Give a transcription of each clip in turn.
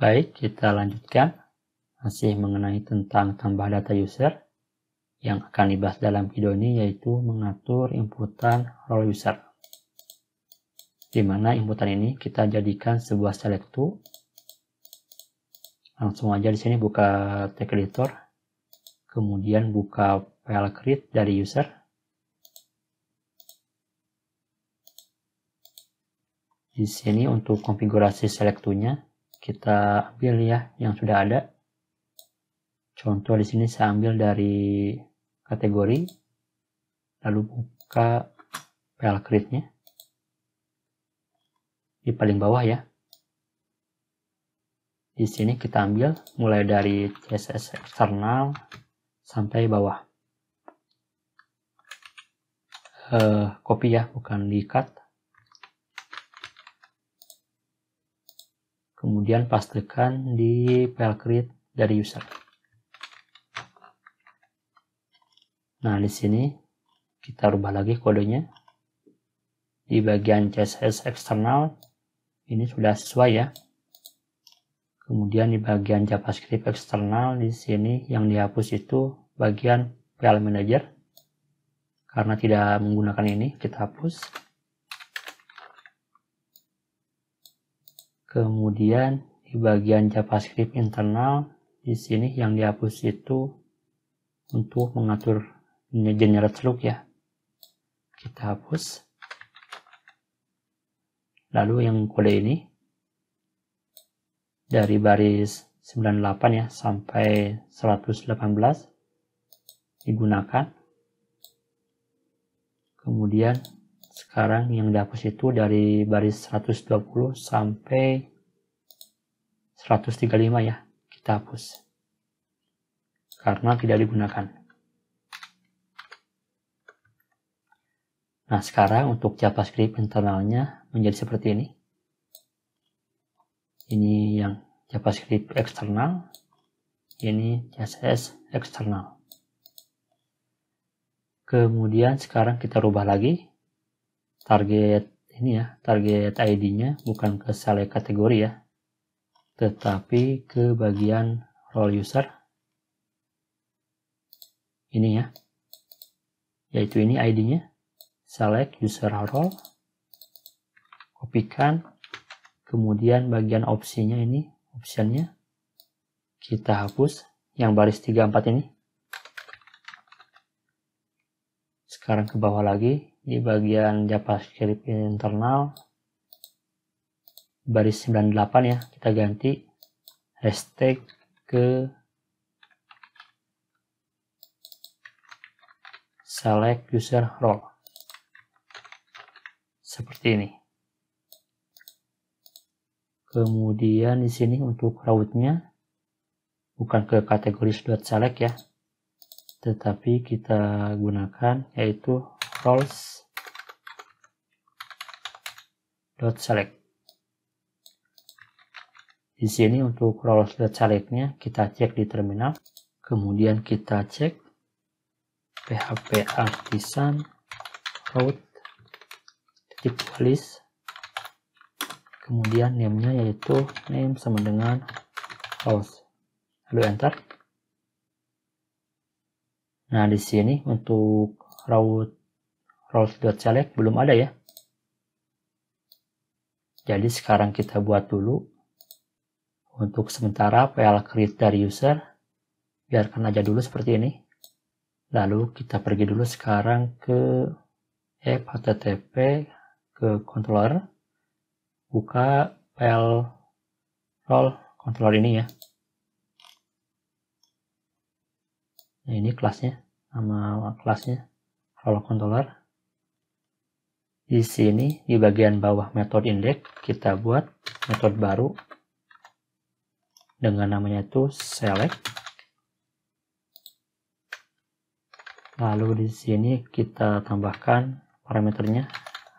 Baik, kita lanjutkan. Masih mengenai tentang tambah data user. Yang akan dibahas dalam video ini yaitu mengatur inputan role user. Di mana inputan ini kita jadikan sebuah select to. Langsung aja di sini buka tag editor. Kemudian buka file create dari user. Di sini untuk konfigurasi select to-nya kita ambil ya yang sudah ada. Contoh di sini saya ambil dari kategori, lalu buka file create-nya di paling bawah ya. Di sini kita ambil mulai dari CSS eksternal sampai bawah. Copy ya, bukan di cut. Kemudian pastekan di file create dari user. Nah, di sini kita rubah lagi kodenya. Di bagian CSS eksternal ini sudah sesuai ya. Kemudian di bagian JavaScript eksternal di sini yang dihapus itu bagian file manager. Karena tidak menggunakan ini, kita hapus. Kemudian di bagian JavaScript internal di sini yang dihapus itu untuk mengatur generate look ya. Kita hapus. Lalu yang kode ini dari baris 98 ya sampai 118 digunakan. Kemudian sekarang yang dihapus itu dari baris 120 sampai 135 ya, kita hapus karena tidak digunakan. Nah, sekarang untuk JavaScript internalnya menjadi seperti ini. Ini yang JavaScript eksternal, ini CSS eksternal. Kemudian sekarang kita rubah lagi target ini ya, target ID-nya bukan ke select kategori ya, tetapi ke bagian role user. Ini ya, yaitu ini ID-nya. Select user role, kopikan, kemudian bagian opsinya ini, optionnya kita hapus yang baris 34 ini. Sekarang ke bawah lagi di bagian JavaScript internal baris 98 ya, kita ganti hashtag ke select user role. Seperti ini. Kemudian di sini untuk route-nya bukan ke kategori .select ya, tetapi kita gunakan yaitu roles.select. Di sini untuk roles.select-nya kita cek di terminal, kemudian kita cek php artisan route list, kemudian name-nya yaitu name sama dengan roles, lalu enter. Nah, di sini untuk roles.select belum ada ya. Jadi sekarang kita buat dulu untuk sementara file create dari user, biarkan aja dulu seperti ini. Lalu kita pergi dulu sekarang ke http ke controller, buka file role controller ini ya. Nah, ini kelasnya, nama kelasnya role controller. Di sini di bagian bawah metode index kita buat metode baru dengan namanya itu select. Lalu di sini kita tambahkan parameternya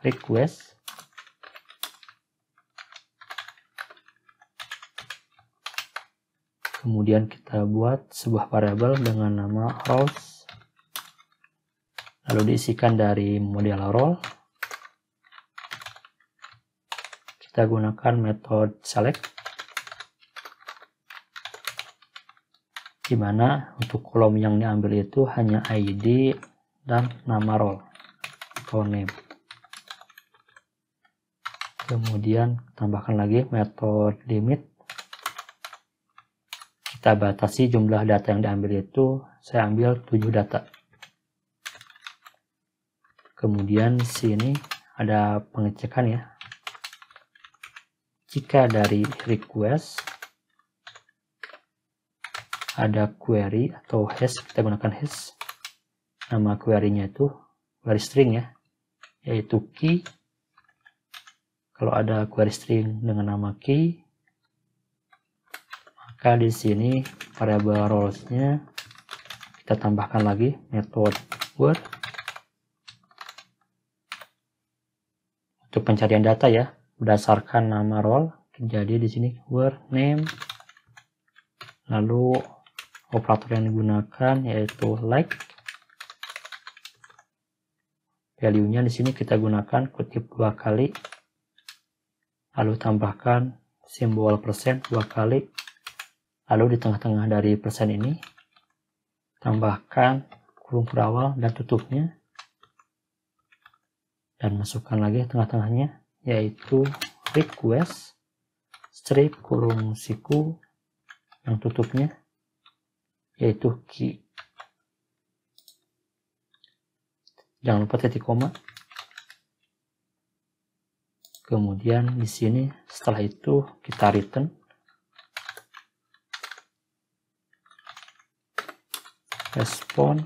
request. Kemudian kita buat sebuah variabel dengan nama roles. Lalu diisikan dari model role. Kita gunakan metode select. dimana untuk kolom yang diambil itu hanya ID dan nama role atau name. Kemudian tambahkan lagi metode limit. Kita batasi jumlah data yang diambil itu, saya ambil 7 data. Kemudian di sini ada pengecekan ya. Jika dari request ada query atau hash, kita gunakan hash. Nama query-nya itu query string ya, yaitu key. Kalau ada query string dengan nama key, maka di sini variabel roles-nya kita tambahkan lagi metode word untuk pencarian data ya, berdasarkan nama role. Jadi di sini word name, lalu operator yang digunakan yaitu like. Value-nya di sini kita gunakan kutip 2 kali. Lalu tambahkan simbol persen 2 kali. Lalu di tengah-tengah dari persen ini tambahkan kurung berawal dan tutupnya. Dan masukkan lagi tengah-tengahnya yaitu request strip kurung siku yang tutupnya yaitu key. Jangan lupa titik koma. Kemudian di sini setelah itu kita return. Respon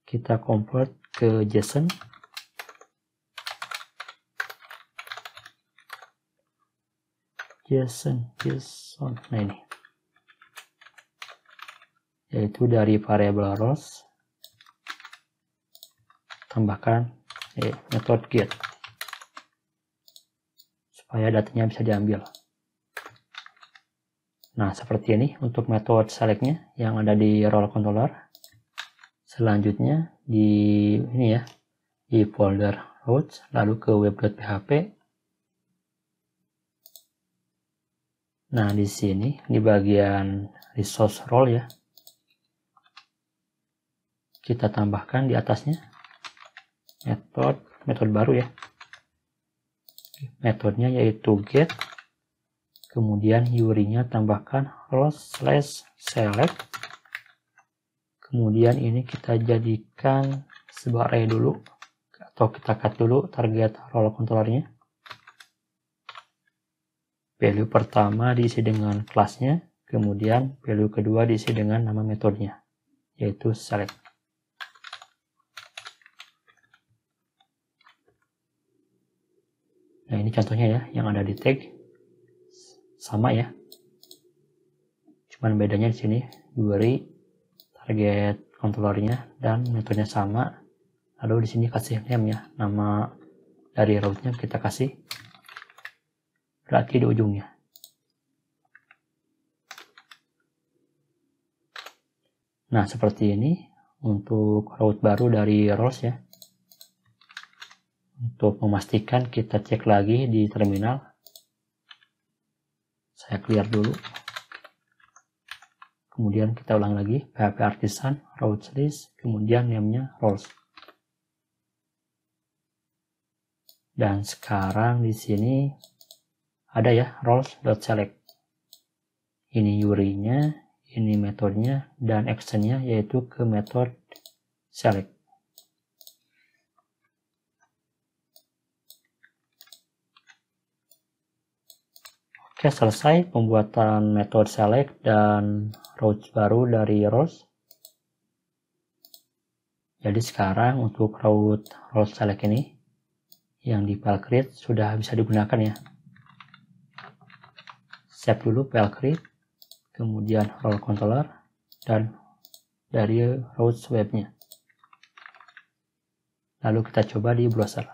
kita convert ke JSON. Nah ini yaitu dari variabel roles tambahkan metode get supaya datanya bisa diambil. Nah seperti ini untuk metode selectnya yang ada di role controller. Selanjutnya di ini ya, di folder roles, lalu ke web.php. Nah di sini di bagian resource role ya, kita tambahkan di atasnya metode baru ya. Metodenya yaitu get, kemudian URI-nya tambahkan roles/select. Kemudian ini kita jadikan sebuah array dulu, atau kita cut dulu target role controllernya. Value pertama diisi dengan kelasnya, kemudian value kedua diisi dengan nama metodenya, yaitu select. Nah ini contohnya ya, yang ada di tag sama ya, cuman bedanya di sini URI, target controllernya dan metodenya sama. Lalu di sini kasih name ya, nama dari route-nya kita kasih berarti di ujungnya. Nah seperti ini untuk route baru dari roles ya. Untuk memastikan kita cek lagi di terminal. Saya clear dulu. Kemudian kita ulang lagi php artisan routes list, kemudian name-nya roles. Dan sekarang di sini ada ya roles.select. Ini URI-nya, ini metodenya, dan action-nya yaitu ke metode select. Oke, selesai pembuatan metode select dan routes baru dari roles. Jadi sekarang untuk route select ini yang di file create sudah bisa digunakan ya. Save dulu file create, kemudian role controller, dan dari routes webnya. Lalu kita coba di browser.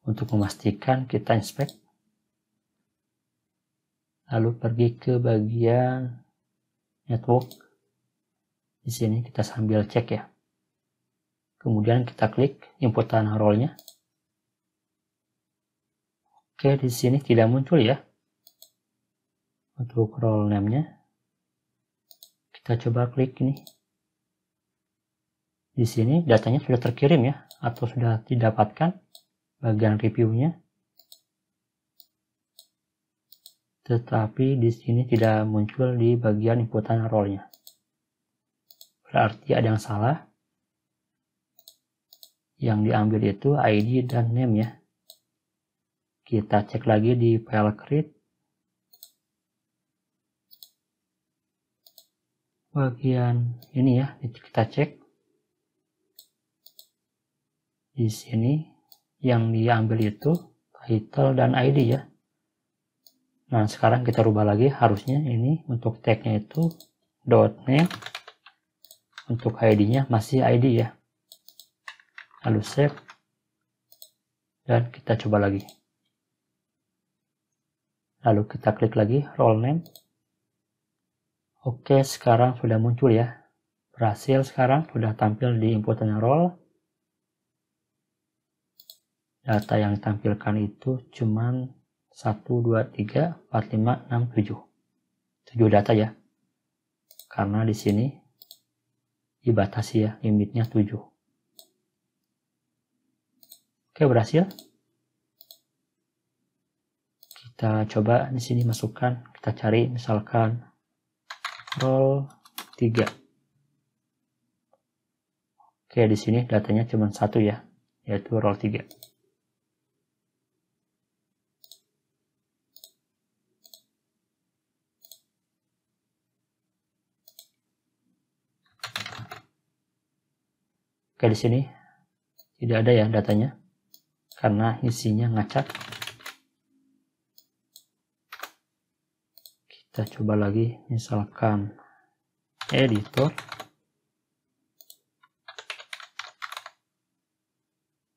Untuk memastikan kita inspect. Lalu pergi ke bagian network. Di sini kita sambil cek ya. Kemudian kita klik inputan role-nya. Oke, di sini tidak muncul ya untuk role name-nya. Kita coba klik ini. Di sini datanya sudah terkirim ya, atau sudah didapatkan bagian reviewnya. Tetapi di sini tidak muncul di bagian inputan role-nya. Berarti ada yang salah. Yang diambil itu ID dan name ya. Kita cek lagi di file create. Bagian ini ya, kita cek. Di sini yang diambil itu title dan ID ya. Nah, sekarang kita rubah lagi, harusnya ini untuk tag-nya itu .name, untuk ID-nya masih ID ya. Lalu save, dan kita coba lagi. Lalu kita klik lagi role name. Oke, sekarang sudah muncul ya. Berhasil sekarang, sudah tampil di inputannya role. Data yang ditampilkan itu cuman 1, 2, 3, 4, 5, 6, 7. 7 data ya. Karena di sini dibatasi ya, limitnya 7. Oke, berhasil. Kita coba di sini masukkan, kita cari misalkan role 3. Oke, di sini datanya cuma 1 ya, yaitu role 3. Oke, di sini tidak ada ya datanya karena isinya ngacak. Kita coba lagi, misalkan editor.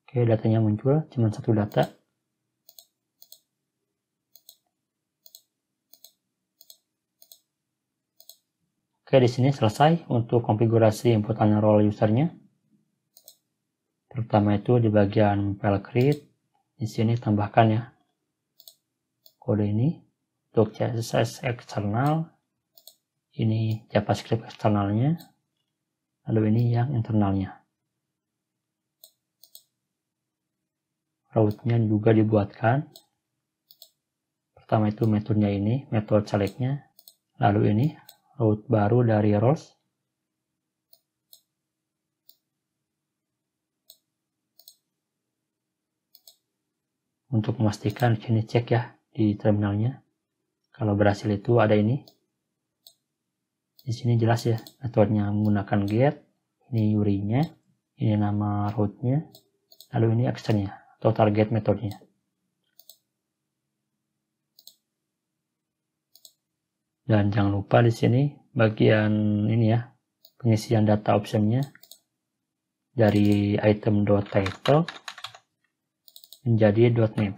Oke, datanya muncul, cuma 1 data. Oke, di sini selesai untuk konfigurasi inputan role usernya. Pertama itu di bagian file create, di sini tambahkan ya kode ini untuk CSS eksternal, ini JavaScript eksternalnya, lalu ini yang internalnya. Route-nya juga dibuatkan. Pertama itu metodenya ini, metode select-nya, lalu ini route baru dari rows. Untuk memastikan di sini cek ya di terminalnya. Kalau berhasil itu ada ini. Di sini jelas ya, metodenya menggunakan get, ini URI-nya, ini nama route-nya, lalu ini action-nya atau target metodenya. Dan jangan lupa di sini bagian ini ya, pengisian data option-nya dari item.title menjadi .name.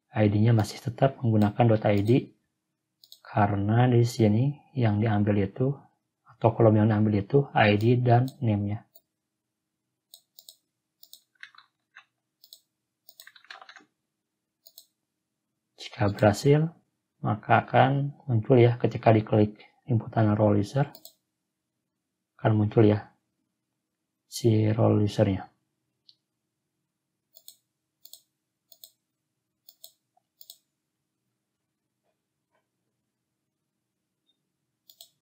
ID-nya masih tetap menggunakan .id karena di sini yang diambil itu atau kolom yang diambil itu ID dan name-nya. Jika berhasil, maka akan muncul ya ketika diklik inputan role user, akan muncul ya si role usernya.